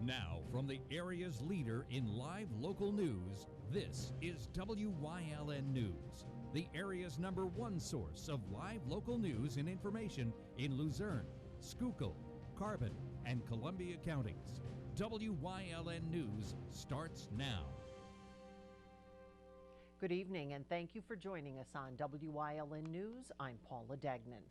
Now, from the area's leader in live local news, this is WYLN News, the area's #1 source of live local news and information in Luzerne, Schuylkill, Carbon, and Columbia counties. WYLN News starts now. Good evening, and thank you for joining us on WYLN News. I'm Paula Degnan.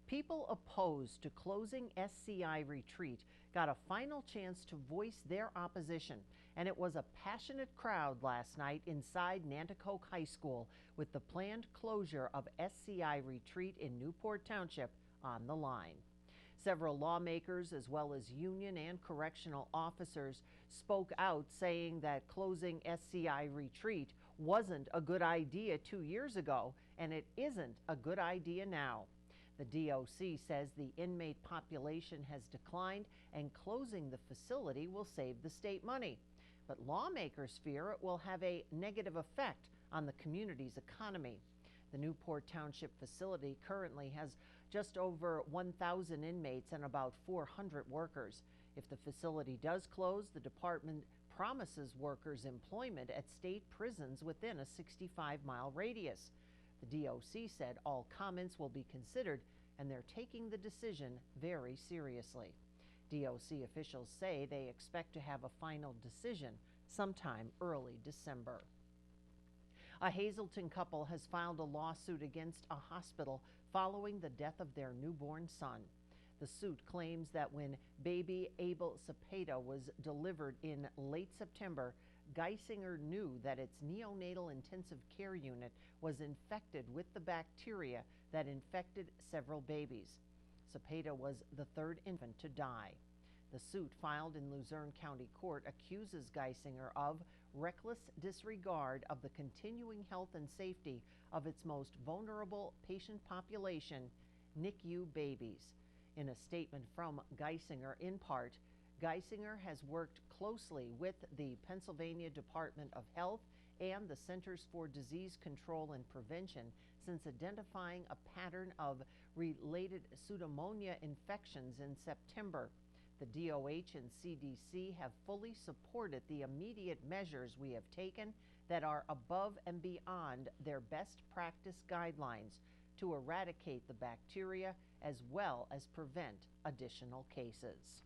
People opposed to closing S.C.I. retreat got a final chance to voice their opposition, and it was a passionate crowd last night inside Nanticoke High School with the planned closure of S.C.I. retreat in Newport Township on the line. Several lawmakers, as well as union and correctional officers, spoke out saying that closing S.C.I. retreat wasn't a good idea 2 years ago, and it isn't a good idea now. The DOC says the inmate population has declined and closing the facility will save the state money. But lawmakers fear it will have a negative effect on the community's economy. The Newport Township facility currently has just over 1,000 inmates and about 400 workers. If the facility does close, the department promises workers employment at state prisons within a 65-mile radius. The DOC said all comments will be considered, and they're taking the decision very seriously. DOC officials say they expect to have a final decision sometime early December. A Hazleton couple has filed a lawsuit against a hospital following the death of their newborn son. The suit claims that when baby Abel Cepeda was delivered in late September, Geisinger knew that its neonatal intensive care unit was infected with the bacteria that infected several babies. Cepeda was the third infant to die. The suit filed in Luzerne County Court accuses Geisinger of reckless disregard of the continuing health and safety of its most vulnerable patient population, NICU babies. In a statement from Geisinger, in part, Geisinger has worked closely with the Pennsylvania Department of Health and the Centers for Disease Control and Prevention since identifying a pattern of related pseudomonia infections in September. The DOH and CDC have fully supported the immediate measures we have taken that are above and beyond their best practice guidelines to eradicate the bacteria as well as prevent additional cases.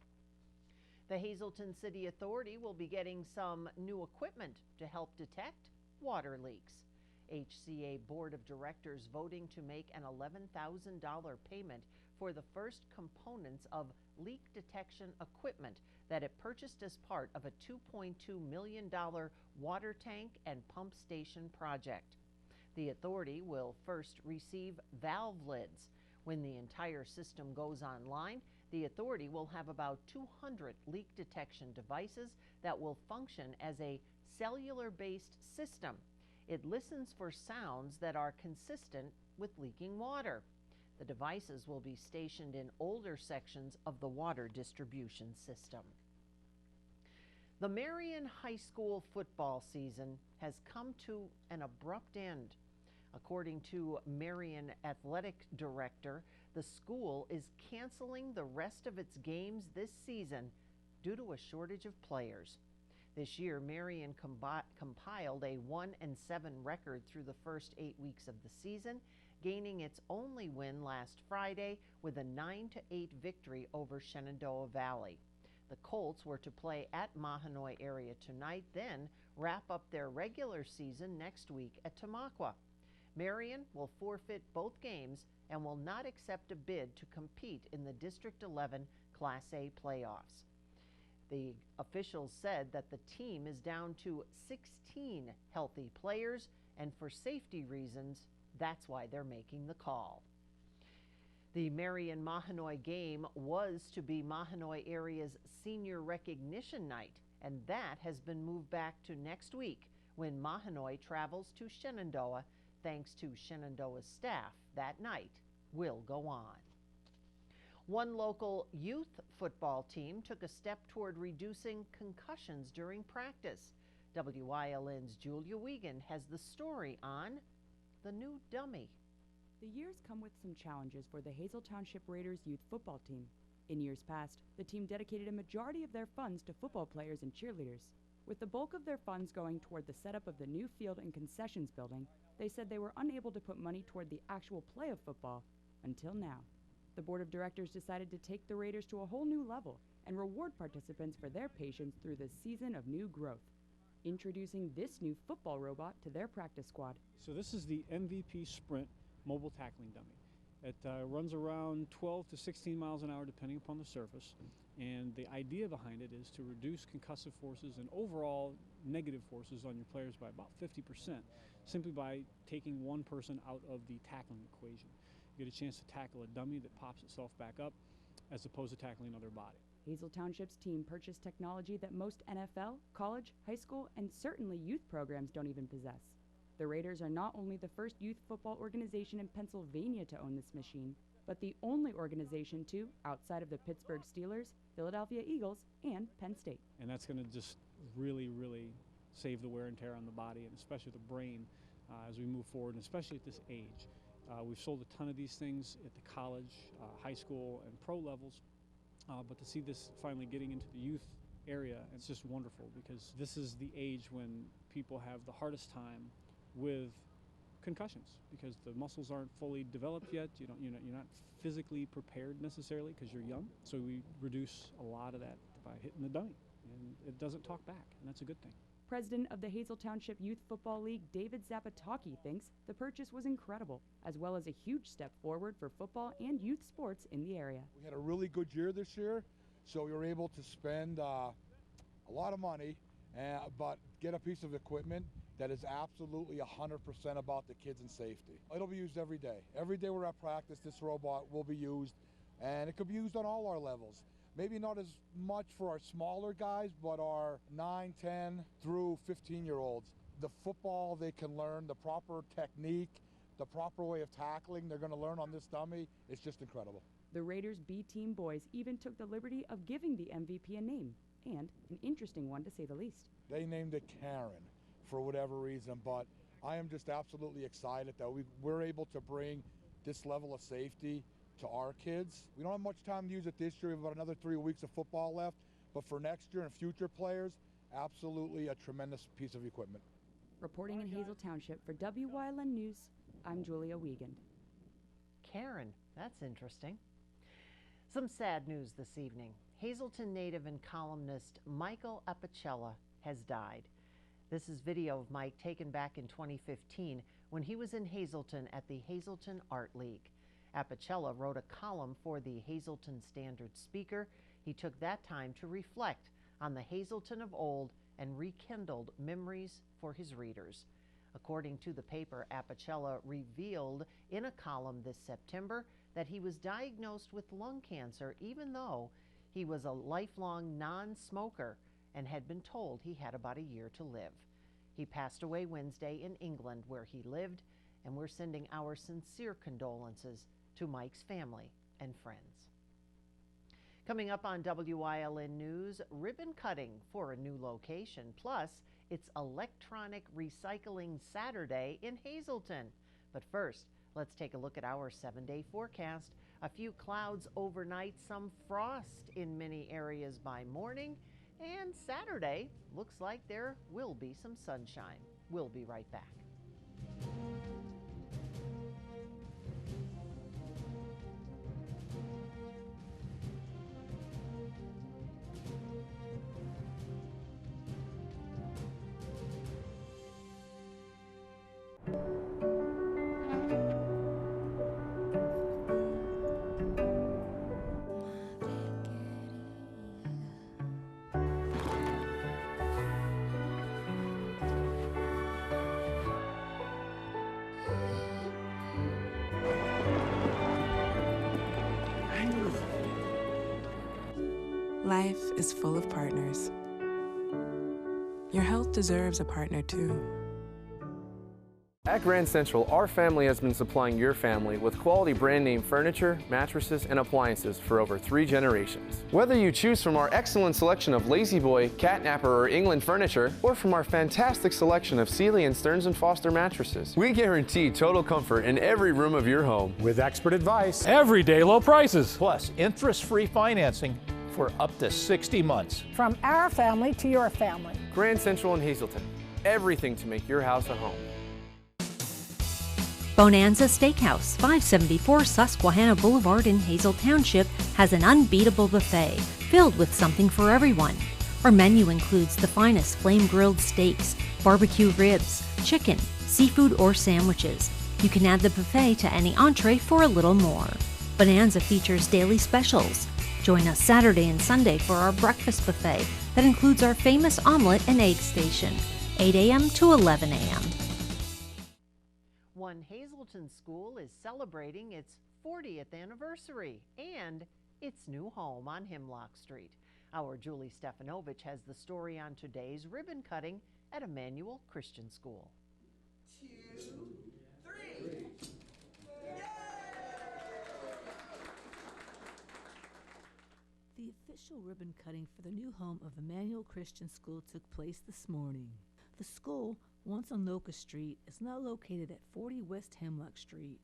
The Hazleton City Authority will be getting some new equipment to help detect water leaks. HCA Board of Directors voting to make an $11,000 payment for the first components of leak detection equipment that it purchased as part of a $2.2 million water tank and pump station project. The authority will first receive valve lids. When the entire system goes online, the authority will have about 200 leak detection devices that will function as a cellular-based system. It listens for sounds that are consistent with leaking water. The devices will be stationed in older sections of the water distribution system. The Marion High School football season has come to an abrupt end. According to Marion Athletic Director, the school is canceling the rest of its games this season due to a shortage of players. This year, Marion compiled a 1-7 record through the first 8 weeks of the season, gaining its only win last Friday with a 9-8 victory over Shenandoah Valley. The Colts were to play at Mahanoy area tonight, then wrap up their regular season next week at Tamaqua. Marion will forfeit both games and will not accept a bid to compete in the District 11 Class A playoffs. The officials said that the team is down to 16 healthy players, and for safety reasons, that's why they're making the call. The Marion Mahanoy game was to be Mahanoy area's senior recognition night, and that has been moved back to next week when Mahanoy travels to Shenandoah. Thanks to Shenandoah's staff, that night will go on. One local youth football team took a step toward reducing concussions during practice. WYLN's Julia Wiegand has the story on the new dummy. The years come with some challenges for the Hazel Township Raiders youth football team. In years past, the team dedicated a majority of their funds to football players and cheerleaders. With the bulk of their funds going toward the setup of the new field and concessions building, they said they were unable to put money toward the actual play of football until now. The board of directors decided to take the Raiders to a whole new level and reward participants for their patience through this season of new growth, introducing this new football robot to their practice squad. So this is the MVP Sprint mobile tackling dummy. It runs around 12 to 16 miles an hour depending upon the surface, and the idea behind it is to reduce concussive forces and overall negative forces on your players by about 50%, simply by taking one person out of the tackling equation. You get a chance to tackle a dummy that pops itself back up as opposed to tackling another body. Hazel Township's team purchased technology that most NFL, college, high school, and certainly youth programs don't even possess. The Raiders are not only the first youth football organization in Pennsylvania to own this machine, but the only organization to, outside of the Pittsburgh Steelers, Philadelphia Eagles, and Penn State. And that's going to just really, really save the wear and tear on the body, and especially the brain as we move forward, and especially at this age. We've sold a ton of these things at the college, high school, and pro levels, but to see this finally getting into the youth area, it's just wonderful, because this is the age when people have the hardest time with concussions, because the muscles aren't fully developed yet. You're not physically prepared necessarily because you're young. So we reduce a lot of that by hitting the dummy, and it doesn't talk back, and that's a good thing. President of the Hazel Township Youth Football League, David Zapataki, thinks the purchase was incredible, as well as a huge step forward for football and youth sports in the area. We had a really good year this year, so we were able to spend a lot of money, but get a piece of equipment that is absolutely 100% about the kids and safety. It'll be used every day. Every day we're at practice, this robot will be used, and it could be used on all our levels. Maybe not as much for our smaller guys, but our 9, 10 through 15-year-olds. The football they can learn, the proper technique, the proper way of tackling they're going to learn on this dummy. It's just incredible. The Raiders B-team boys even took the liberty of giving the MVP a name, and an interesting one to say the least. They named it Karen for whatever reason, but I am just absolutely excited that we're able to bring this level of safety to our kids. We don't have much time to use it this year. We have about another 3 weeks of football left, but for next year and future players, absolutely a tremendous piece of equipment. Reporting in Hazel Township for Wyln News, I'm Julia Wiegand. Karen, that's interesting. Some sad news this evening. Hazleton native and columnist Michael Apicella has died. This is video of Mike taken back in 2015 when he was in Hazleton at the Hazleton Art League. Apicella wrote a column for the Hazleton Standard Speaker. He took that time to reflect on the Hazleton of old and rekindled memories for his readers. According to the paper, Apicella revealed in a column this September that he was diagnosed with lung cancer even though he was a lifelong non-smoker and had been told he had about a year to live. He passed away Wednesday in England, where he lived, and we're sending our sincere condolences to Mike's family and friends. Coming up on WYLN News, ribbon cutting for a new location, plus it's Electronic Recycling Saturday in Hazleton. But first, let's take a look at our 7-day forecast. A few clouds overnight, some frost in many areas by morning, and Saturday looks like there will be some sunshine. We'll be right back. Life is full of partners. Your health deserves a partner too. At Grand Central, our family has been supplying your family with quality brand name furniture, mattresses, and appliances for over 3 generations. Whether you choose from our excellent selection of Lazy Boy, Catnapper, or England furniture, or from our fantastic selection of Sealy and Stearns & Foster mattresses, we guarantee total comfort in every room of your home. With expert advice, everyday low prices, plus interest-free financing for up to 60 months. From our family to your family. Grand Central in Hazleton. Everything to make your house a home. Bonanza Steakhouse, 574 Susquehanna Boulevard in Hazel Township, has an unbeatable buffet filled with something for everyone. Our menu includes the finest flame-grilled steaks, barbecue ribs, chicken, seafood, or sandwiches. You can add the buffet to any entree for a little more. Bonanza features daily specials. Join us Saturday and Sunday for our breakfast buffet that includes our famous omelet and egg station, 8 a.m. to 11 a.m. One Hazleton school is celebrating its 40th anniversary and its new home on Hemlock Street. Our Julie Stefanovich has the story on today's ribbon cutting at Emmanuel Christian School. 2, 3. The official ribbon cutting for the new home of Emmanuel Christian School took place this morning. The school, once on Locust Street, is now located at 40 West Hemlock Street.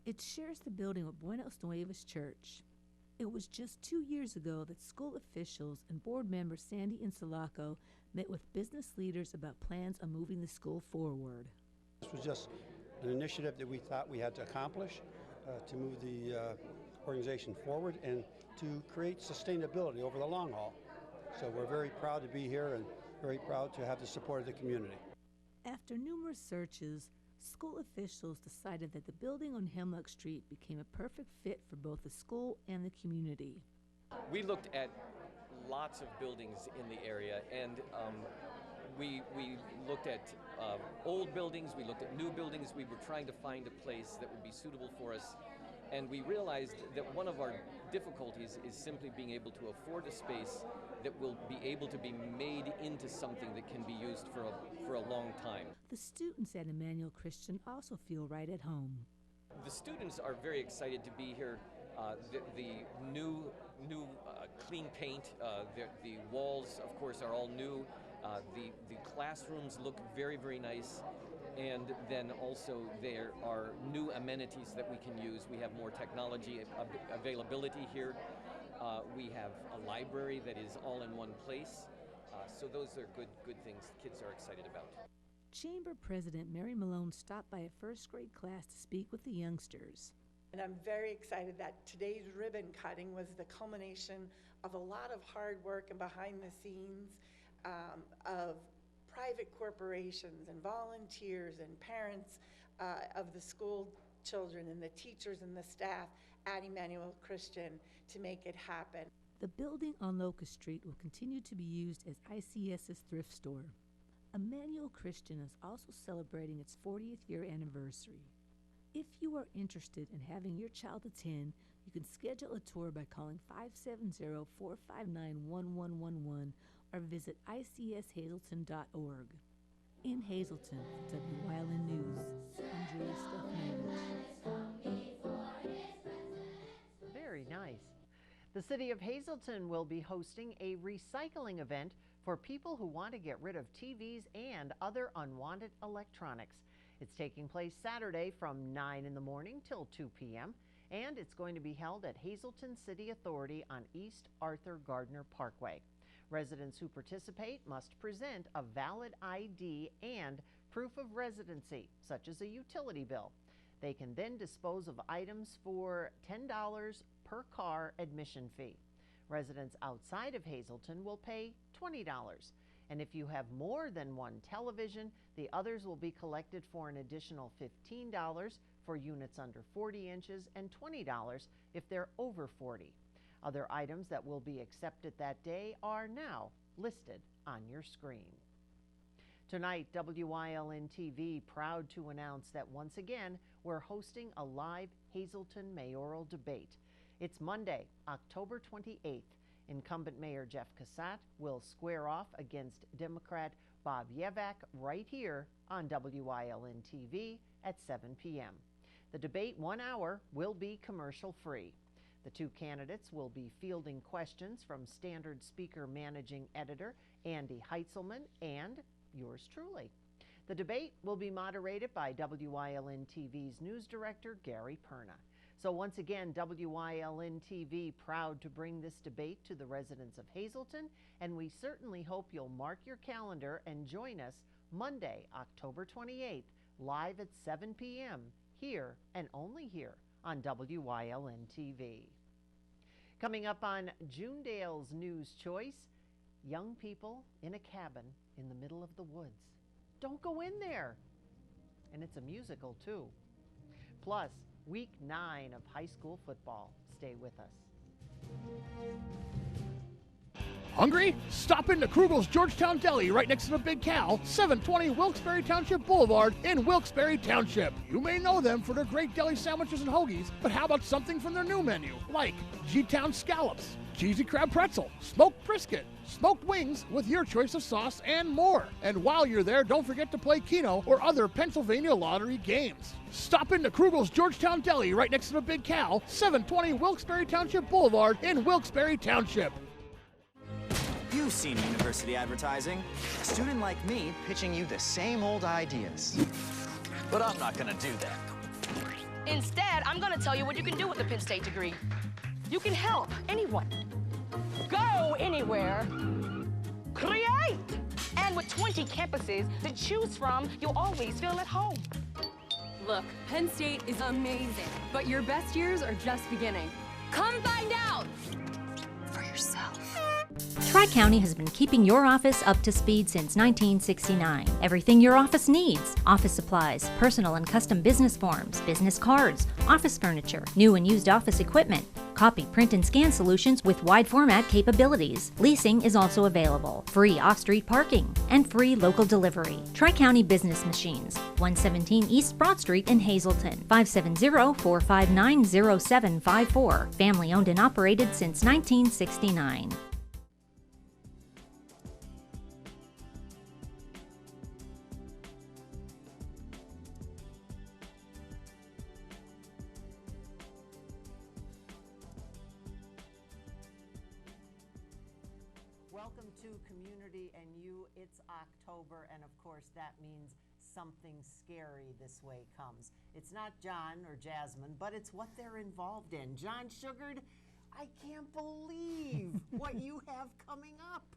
It shares the building with Buenos Nuevos Church. It was just 2 years ago that school officials and board member Sandy Insulaco met with business leaders about plans on moving the school forward. This was just an initiative that we thought we had to accomplish to move the organization forward and to create sustainability over the long haul. So we're very proud to be here and very proud to have the support of the community. After numerous searches, school officials decided that the building on Hemlock Street became a perfect fit for both the school and the community. We looked at lots of buildings in the area, and we looked at old buildings, we looked at new buildings. We were trying to find a place that would be suitable for us, and we realized that one of our difficulties is simply being able to afford a space that will be able to be made into something that can be used for a long time. The students at Emmanuel Christian also feel right at home. The students are very excited to be here. The new clean paint, the walls, of course, are all new. The classrooms look very, very nice. And then also there are new amenities that we can use. We have more technology availability here. We have a library that is all in one place. So those are good things kids are excited about. Chamber President Mary Malone stopped by a first grade class to speak with the youngsters. And I'm very excited that today's ribbon cutting was the culmination of a lot of hard work and behind the scenes of private corporations and volunteers and parents of the school children and the teachers and the staff at Emmanuel Christian to make it happen. The building on Locust Street will continue to be used as ICS's thrift store. Emmanuel Christian is also celebrating its 40th year anniversary. If you are interested in having your child attend, you can schedule a tour by calling 570-459-1111 or visit icshazelton.org. In Hazleton, for Wyln News, I'm Julie Stefanovich. Very nice. The City of Hazleton will be hosting a recycling event for people who want to get rid of TVs and other unwanted electronics. It's taking place Saturday from 9 in the morning till 2 p.m. and it's going to be held at Hazleton City Authority on East Arthur Gardner Parkway. Residents who participate must present a valid ID and proof of residency, such as a utility bill. They can then dispose of items for $10 per car admission fee. Residents outside of Hazleton will pay $20. And if you have more than one television, the others will be collected for an additional $15 for units under 40 inches and $20 if they're over 40. Other items that will be accepted that day are now listed on your screen. Tonight, Wyln TV proud to announce that once again, we're hosting a live Hazleton mayoral debate. It's Monday, October 28th. Incumbent Mayor Jeff Cassatt will square off against Democrat Bob Yevak right here on Wyln TV at 7 p.m. The debate, 1 hour, will be commercial-free. The two candidates will be fielding questions from Standard Speaker Managing Editor Andy Heitzelman and yours truly. The debate will be moderated by WYLN TV's news director, Gary Perna. So once again, WYLN TV proud to bring this debate to the residents of Hazleton, and we certainly hope you'll mark your calendar and join us Monday, October 28th, live at 7 p.m. here and only here on WYLN TV. Coming up on Junedale's News Choice, young people in a cabin in the middle of the woods. Don't go in there. And it's a musical, too. Plus, week 9 of high school football. Stay with us. Hungry? Stop into Krugel's Georgetown Deli right next to the Big Cow, 720 Wilkes-Barre Township Boulevard in Wilkes-Barre Township. You may know them for their great deli sandwiches and hoagies, but how about something from their new menu, like G-Town Scallops, Cheesy Crab Pretzel, Smoked Brisket, Smoked Wings with your choice of sauce, and more. And while you're there, don't forget to play Keno or other Pennsylvania Lottery games. Stop into Krugel's Georgetown Deli right next to the Big Cow, 720 Wilkes-Barre Township Boulevard in Wilkes-Barre Township. You've seen university advertising. A student like me pitching you the same old ideas. But I'm not gonna do that. Instead, I'm gonna tell you what you can do with a Penn State degree. You can help anyone. Go anywhere. Create! And with 20 campuses to choose from, you'll always feel at home. Look, Penn State is amazing, but your best years are just beginning. Come find out for yourself. Tri-County has been keeping your office up to speed since 1969. Everything your office needs: office supplies, personal and custom business forms, business cards, office furniture, new and used office equipment, copy, print, and scan solutions with wide format capabilities. Leasing is also available, free off-street parking, and free local delivery. Tri-County Business Machines, 117 East Broad Street in Hazleton, 570-459-0754. Family owned and operated since 1969. Welcome to Community and You. It's October, and of course that means something scary this way comes. It's not John or Jasmine, but it's what they're involved in. John Sugard, I can't believe what you have coming up.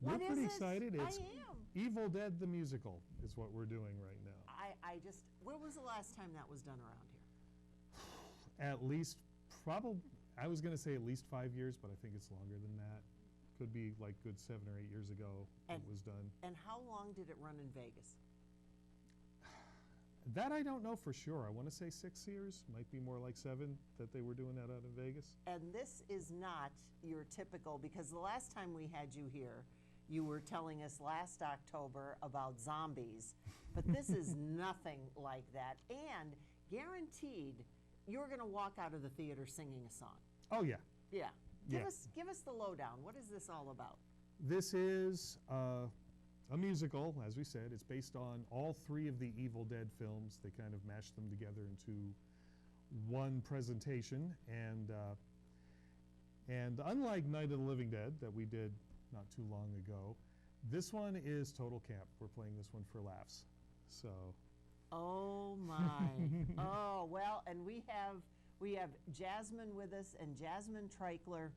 We're What pretty is it? excited. It's I am. Evil Dead the Musical is what we're doing right now. When was the last time that was done around here? At least, I was going to say at least 5 years, but I think it's longer than that. Could be like good 7 or 8 years ago it was done. And how long did it run in Vegas? That I don't know for sure. I want to say 6 years, might be more like 7 that they were doing that out in Vegas. And this is not your typical, because the last time we had you here, you were telling us last October about zombies, but this is nothing like that. And guaranteed, you're going to walk out of the theater singing a song. Oh, yeah. Yeah. Give us the lowdown. What is this all about? This is a musical, as we said. It's based on all 3 of the Evil Dead films. They kind of mashed them together into one presentation. And unlike Night of the Living Dead that we did not too long ago, this one is total camp. We're playing this one for laughs. So. Oh my. Oh, well, and we have Jasmine with us, and Jasmine Treichler.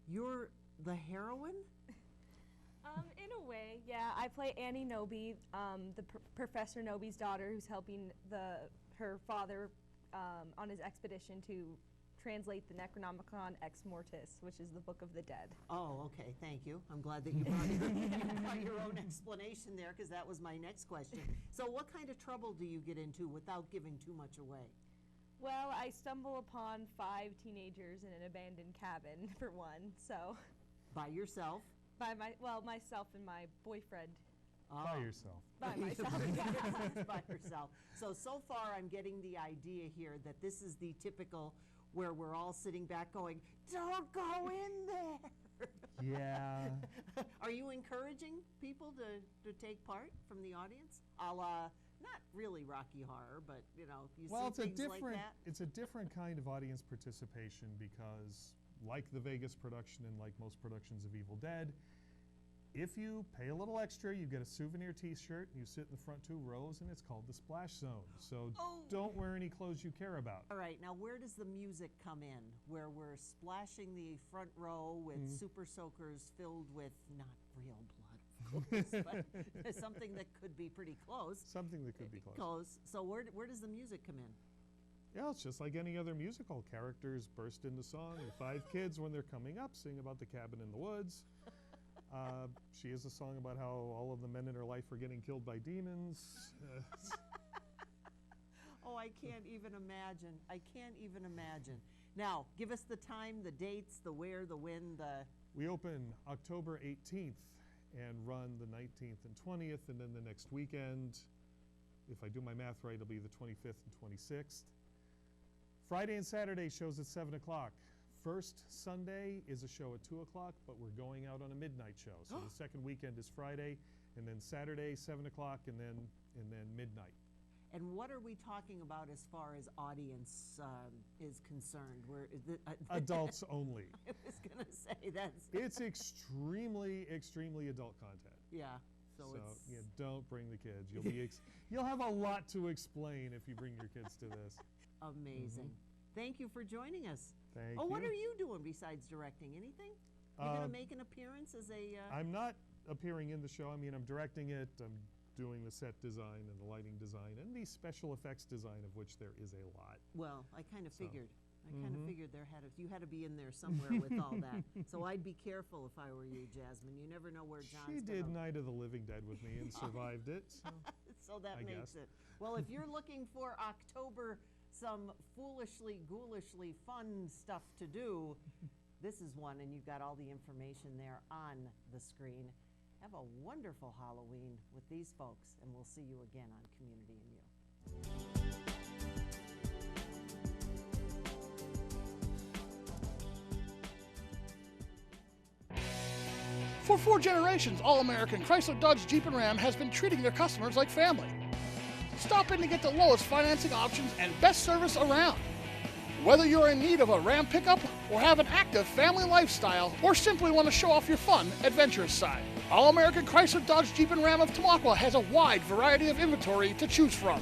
You're the heroine? In a way, yeah. I play Annie Noby, the Professor Noby's daughter, who's helping her father on his expedition to translate the Necronomicon Ex Mortis, which is the Book of the Dead. Oh, okay. Thank you. I'm glad that you brought your own explanation there, because that was my next question. So what kind of trouble do you get into without giving too much away? Well, I stumble upon 5 teenagers in an abandoned cabin, for one, so. By yourself? Myself and my boyfriend. By yourself. By myself. By yourself. So far I'm getting the idea here that this is the typical where we're all sitting back going, don't go in there. Yeah. Are you encouraging people to take part from the audience? A la not really Rocky Horror, but you know, you Well, see things like that. it's a different kind of audience participation because, like the Vegas production and like most productions of Evil Dead, if you pay a little extra, you get a souvenir T-shirt, and you sit in the front 2 rows, and it's called the Splash Zone. So don't wear any clothes you care about. All right, now where does the music come in? Where we're splashing the front row with super soakers filled with not real blood, of course, but something that could be pretty close. Something that could be close. So where does the music come in? Yeah, it's just like any other musical. Characters burst into song. The 5 kids, when they're coming up, sing about the cabin in the woods. She has a song about how all of the men in her life are getting killed by demons. Oh, I can't even imagine. I can't even imagine. Now, give us the time, the dates, the where, the when, the... We open October 18th and run the 19th and 20th, and then the next weekend, if I do my math right, it'll be the 25th and 26th. Friday and Saturday shows at 7 o'clock. First Sunday is a show at 2 o'clock, but we're going out on a midnight show. So the second weekend is Friday, and then Saturday 7 o'clock, and then midnight. And what are we talking about as far as audience is concerned? Adults only. I was going to say that's... It's extremely, extremely adult content. Yeah. So it's... yeah, don't bring the kids. You'll have a lot to explain if you bring your kids to this. Amazing. Thank you for joining us. Thank you. What are you doing besides directing? Anything? You going to make an appearance as a... I'm not appearing in the show. I mean, I'm directing it. I'm doing the set design and the lighting design and the special effects design, of which there is a lot. Well, I kind of figured. I kind of figured you had to be in there somewhere with all that. So I'd be careful if I were you, Jasmine. You never know where John's She did Night of the Living Dead with me and survived it. So that makes it. Well, if you're looking for October, some foolishly, ghoulishly fun stuff to do, this is one, and you've got all the information there on the screen. Have a wonderful Halloween with these folks, and we'll see you again on Community and You. For 4 generations, All-American Chrysler, Dodge, Jeep, and Ram has been treating their customers like family. Stop in to get the lowest financing options and best service around. Whether you're in need of a Ram pickup or have an active family lifestyle or simply want to show off your fun, adventurous side, All-American Chrysler, Dodge, Jeep, and Ram of Tamaqua has a wide variety of inventory to choose from.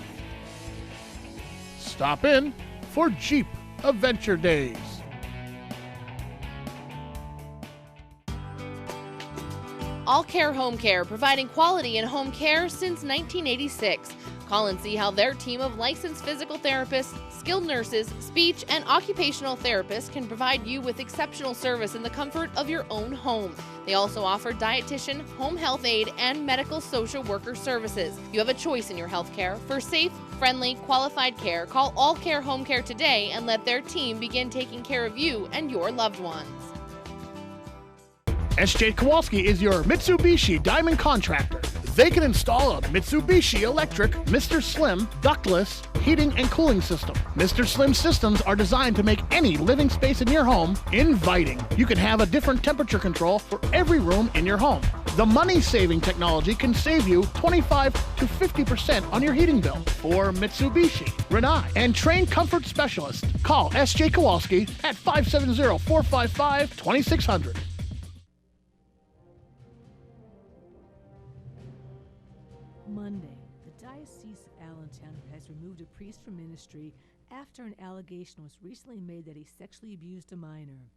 Stop in for Jeep Adventure Days. All Care Home Care, providing quality in home care since 1986. Call and see how their team of licensed physical therapists, skilled nurses, speech, and occupational therapists can provide you with exceptional service in the comfort of your own home. They also offer dietitian, home health aide, and medical social worker services. You have a choice in your health care. For safe, friendly, qualified care, call All Care Home Care today and let their team begin taking care of you and your loved ones. S.J. Kowalski is your Mitsubishi Diamond contractor. They can install a Mitsubishi electric Mr. Slim ductless heating and cooling system. Mr. Slim systems are designed to make any living space in your home inviting. You can have a different temperature control for every room in your home. The money-saving technology can save you 25 to 50% on your heating bill. For Mitsubishi, Renai, and trained comfort specialists, call S.J. Kowalski at 570-455-2600. Monday, the Diocese of Allentown has removed a priest from ministry after an allegation was recently made that he sexually abused a minor.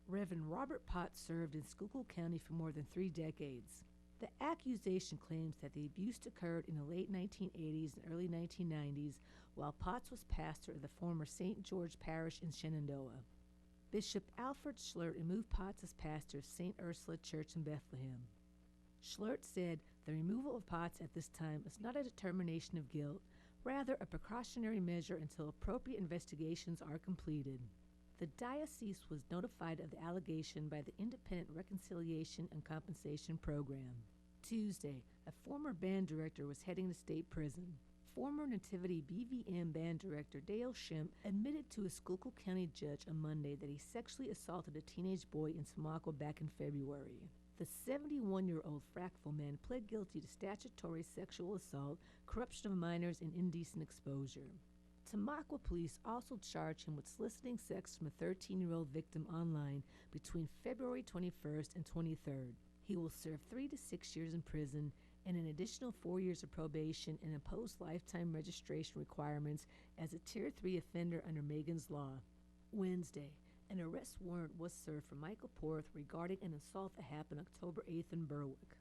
Reverend Robert Potts served in Schuylkill County for more than 3 decades. The accusation claims that the abuse occurred in the late 1980s and early 1990s while Potts was pastor of the former St. George Parish in Shenandoah. Bishop Alfred Schlert removed Potts as pastor of St. Ursula Church in Bethlehem. Schlert said the removal of Potts at this time is not a determination of guilt, rather a precautionary measure until appropriate investigations are completed. The diocese was notified of the allegation by the Independent Reconciliation and Compensation Program. Tuesday, a former band director was heading to state prison. Former Nativity BVM band director Dale Shemp admitted to a Schuylkill County judge on Monday that he sexually assaulted a teenage boy in Tamaqua back in February. The 71-year-old Frackville man pled guilty to statutory sexual assault, corruption of minors, and indecent exposure. Tamaqua police also charged him with soliciting sex from a 13-year-old victim online between February 21st and 23rd. He will serve 3 to 6 years in prison and an additional 4 years of probation and imposed lifetime registration requirements as a Tier 3 offender under Megan's Law. Wednesday, an arrest warrant was served for Michael Porth regarding an assault that happened October 8th in Berwick.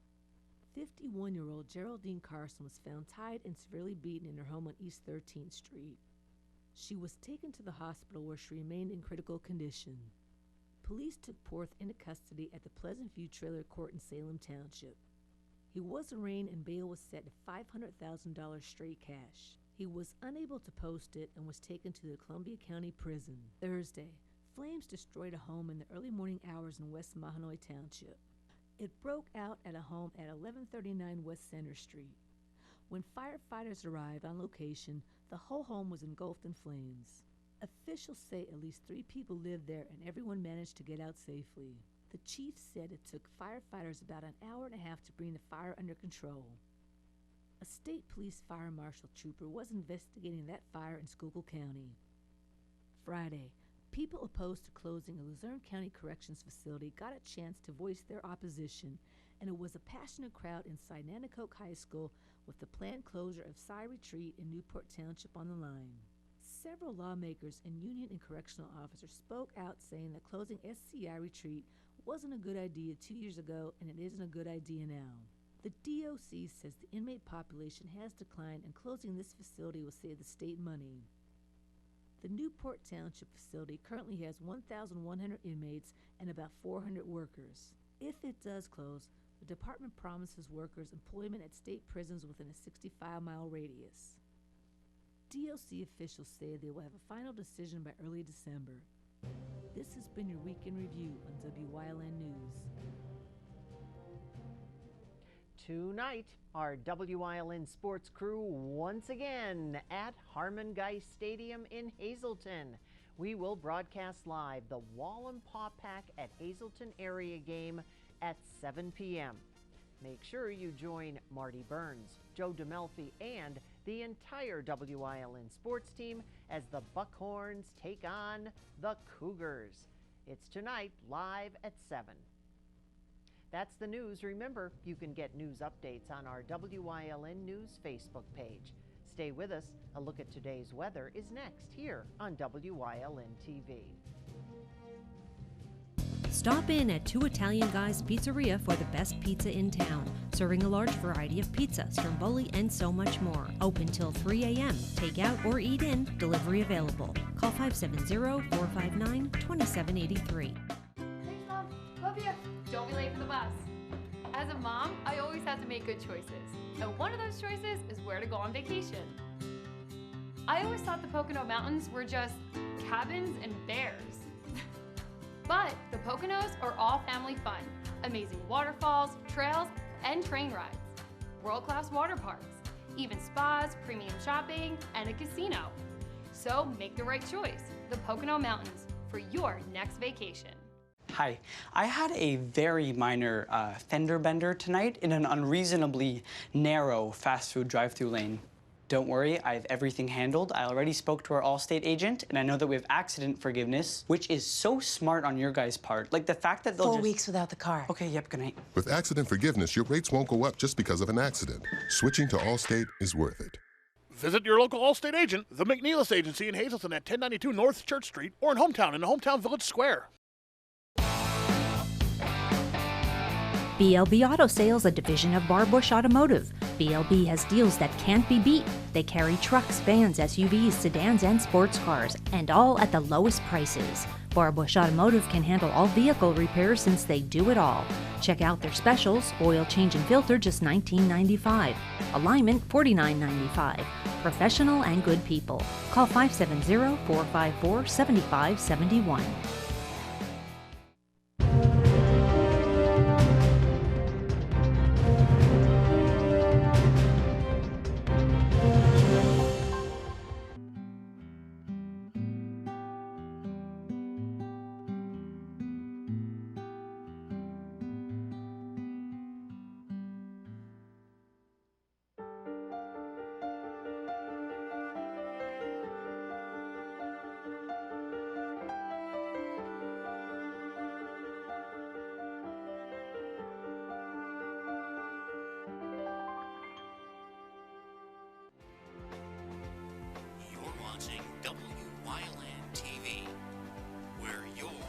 51-year-old Geraldine Carson was found tied and severely beaten in her home on East 13th Street. She was taken to the hospital where she remained in critical condition. Police took Porth into custody at the Pleasant View Trailer Court in Salem Township. He was arraigned and bail was set at $500,000 straight cash. He was unable to post it and was taken to the Columbia County Prison. Thursday, flames destroyed a home in the early morning hours in West Mahanoy Township. It broke out at a home at 1139 West Center Street. When firefighters arrived on location, the whole home was engulfed in flames. Officials say at least 3 people lived there and everyone managed to get out safely. The chief said it took firefighters about an hour and a half to bring the fire under control. A state police fire marshal trooper was investigating that fire in Schuylkill County. Friday, people opposed to closing a Luzerne County Corrections Facility got a chance to voice their opposition, and it was a passionate crowd inside Nanticoke High School with the planned closure of S.C.I Retreat in Newport Township on the line. Several lawmakers and union and correctional officers spoke out saying that closing S.C.I Retreat wasn't a good idea 2 years ago and it isn't a good idea now. The DOC says the inmate population has declined and closing this facility will save the state money. The Newport Township facility currently has 1,100 inmates and about 400 workers. If it does close, the department promises workers employment at state prisons within a 65-mile radius. DOC officials say they will have a final decision by early December. This has been your Week in Review on WYLN News. Tonight, our WYLN sports crew once again at Harmon Geist Stadium in Hazleton. We will broadcast live the Wyln Paw Pack at Hazleton area game at 7 p.m. Make sure you join Marty Burns, Joe DeMelfi, and the entire WYLN sports team as the Buckhorns take on the Cougars. It's tonight, live at 7. That's the news. Remember, you can get news updates on our WYLN News Facebook page. Stay with us. A look at today's weather is next here on WYLN TV. Stop in at Two Italian Guys Pizzeria for the best pizza in town, serving a large variety of pizza, stromboli, and so much more. Open till 3 a.m. Take out or eat in. Delivery available. Call 570-459-2783. Thanks, Mom. Love you. Don't be late for the bus. As a mom, I always have to make good choices. And one of those choices is where to go on vacation. I always thought the Pocono Mountains were just cabins and bears. But the Poconos are all family fun. Amazing waterfalls, trails, and train rides. World-class water parks, even spas, premium shopping, and a casino. So make the right choice, the Pocono Mountains, for your next vacation. Hi, I had a very minor fender bender tonight in an unreasonably narrow fast food drive-thru lane. Don't worry, I have everything handled. I already spoke to our Allstate agent, and I know that we have accident forgiveness, which is so smart on your guys' part. Like the fact that they'll 4 weeks without the car. Okay, yep, good night. With accident forgiveness, your rates won't go up just because of an accident. Switching to Allstate is worth it. Visit your local Allstate agent, the McNeilis Agency in Hazleton at 1092 North Church Street, or in Hometown in the Hometown Village Square. BLB Auto Sales, a division of Barbush Automotive. BLB has deals that can't be beat. They carry trucks, vans, SUVs, sedans, and sports cars, and all at the lowest prices. Barbush Automotive can handle all vehicle repairs since they do it all. Check out their specials: oil change and filter, just $19.95. Alignment, $49.95. Professional and good people. Call 570-454-7571. launching Wyln TV, where your